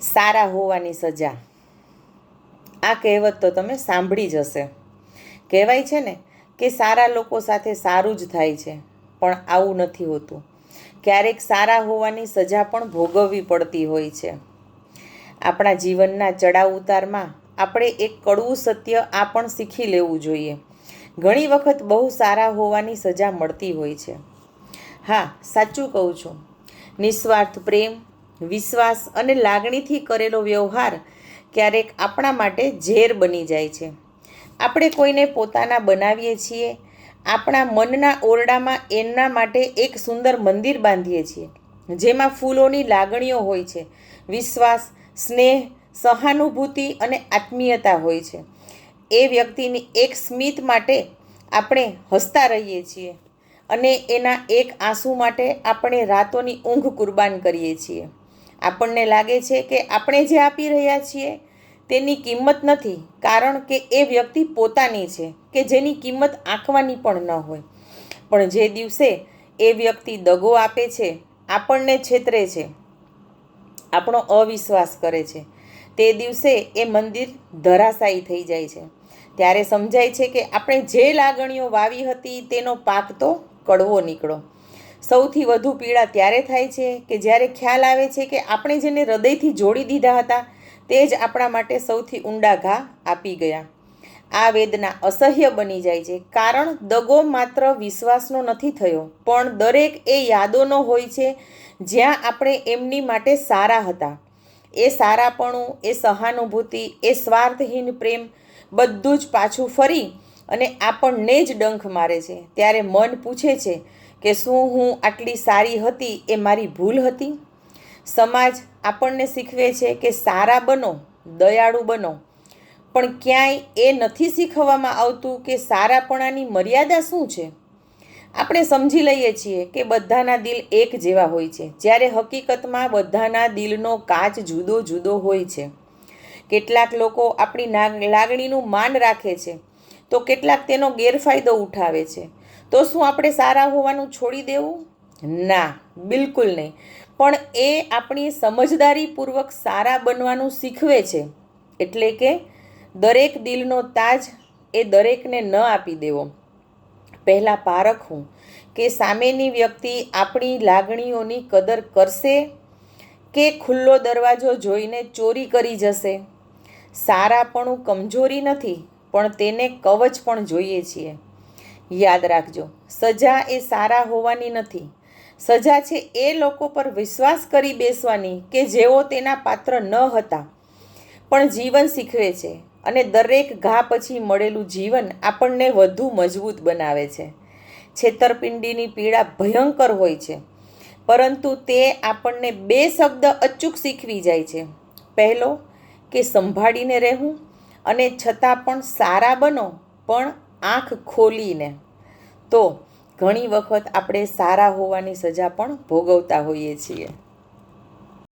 સારા હોવાની સજા. આ કહેવત તો તમે સાંભળી જ હશે. કહેવાય છે ને કે સારા લોકો સાથે સારું જ થાય છે, પણ આવું નથી હોતું. ક્યારેક સારા હોવાની સજા પણ ભોગવવી પડતી હોય છે. આપણા જીવનના ચડાવ ઉતારમાં આપણે એક કડવું સત્ય આ પણ શીખી લેવું જોઈએ. ઘણી વખત બહુ સારા હોવાની સજા મળતી હોય છે. હા, સાચું કહું છું. નિસ્વાર્થ પ્રેમ, વિશ્વાસ અને લાગણીથી કરેલો વ્યવહાર ક્યારેક આપણા માટે ઝેર બની જાય છે. આપણે કોઈને પોતાના બનાવીએ છીએ. આપણા મનના ઓરડામાં એમના માટે એક સુંદર મંદિર બાંધીએ છીએ, જેમાં ફૂલોની લાગણીઓ હોય છે, વિશ્વાસ, સ્નેહ, સહાનુભૂતિ અને આત્મીયતા હોય છે. એ વ્યક્તિની એક સ્મિત માટે આપણે હસતા રહીએ છીએ અને એના એક આંસુ માટે આપણે રાતોની ઊંઘ કુરબાન કરીએ છીએ. આપણને લાગે છે કે આપણે જે આપી રહ્યા છીએ તેની કિંમત નથી, કારણ કે એ વ્યક્તિ પોતાની છે કે જેની કિંમત આંકવાની પણ ન હોય. પણ જે દિવસે એ વ્યક્તિ દગો આપે છે, આપણને છેતરે છે, આપણો અવિશ્વાસ કરે છે, તે દિવસે એ મંદિર ધરાશાયી થઈ જાય છે. ત્યારે સમજાય છે કે આપણે જે લાગણીઓ વાવી હતી તેનો પાક તો કડવો નીકળો. સૌથી વધુ પીડા ત્યારે થાય છે કે જ્યારે ખ્યાલ આવે છે કે આપણે જેને હૃદયથી જોડી દીધા હતા તે જ આપણા માટે સૌથી ઊંડા ઘા આપી ગયા. આ વેદના અસહ્ય બની જાય છે, કારણ દગો માત્ર વિશ્વાસનો નથી થયો, પણ દરેક એ યાદોનો હોય છે જ્યાં આપણે એમની માટે સારા હતા. એ સારાપણું, એ સહાનુભૂતિ, એ સ્વાર્થહીન પ્રેમ બધું જ પાછું ફરી અને આપણને જ ડંખ મારે છે. ત્યારે મન પૂછે છે કે શું હું આટલી સારી હતી એ મારી ભૂલ હતી? સમાજ આપણને શીખવે છે કે સારા બનો, દયાળુ બનો, પણ ક્યાંય એ નથી શીખવવામાં આવતું કે સારાપણાની મર્યાદા શું છે. આપણે સમજી લઈએ છીએ કે બધાના દિલ એક જેવા હોય છે, જ્યારે હકીકતમાં બધાના દિલનો કાચ જુદો જુદો હોય છે. કેટલાક લોકો આપણી લાગણીનું માન રાખે છે, તો કેટલાક તેનો ગેરફાયદો ઉઠાવે છે. તો શું આપણે સારા હોવાનું છોડી દેવું? ના, બિલકુલ નહીં. પણ એ આપણી સમજદારીપૂર્વક સારા બનવાનું શીખવે છે. એટલે કે દરેક દિલનો તાજ એ દરેકને ન આપી દેવો. પહેલાં પારખવું કે સામેની વ્યક્તિ આપણી લાગણીઓની કદર કરશે કે ખુલ્લો દરવાજો જોઈને ચોરી કરી જશે. સારાપણું કમજોરી નથી, પણ તેને કવચ પણ જોઈએ છીએ. યાદ રાખજો, સજા એ સારા હોવાની નથી. સજા છે એ લોકો પર વિશ્વાસ કરી બેસવાની કે જેઓ તેના પાત્ર ન હતા. પણ જીવન શીખવે છે, અને દરેક ઘા પછી મળેલું જીવન આપણને વધુ મજબૂત બનાવે છે. છેતરપિંડીની પીડા ભયંકર હોય છે, પરંતુ તે આપણને બે શબ્દ અચૂક શીખવી જાય છે. પહેલો કે સંભાળીને રહેવું, અને છતાં પણ સારા બનો, પણ આંખ ખોલીને. તો ઘણી વખત આપણે સારા હોવાની સજા પણ ભોગવતા હોઈએ છીએ.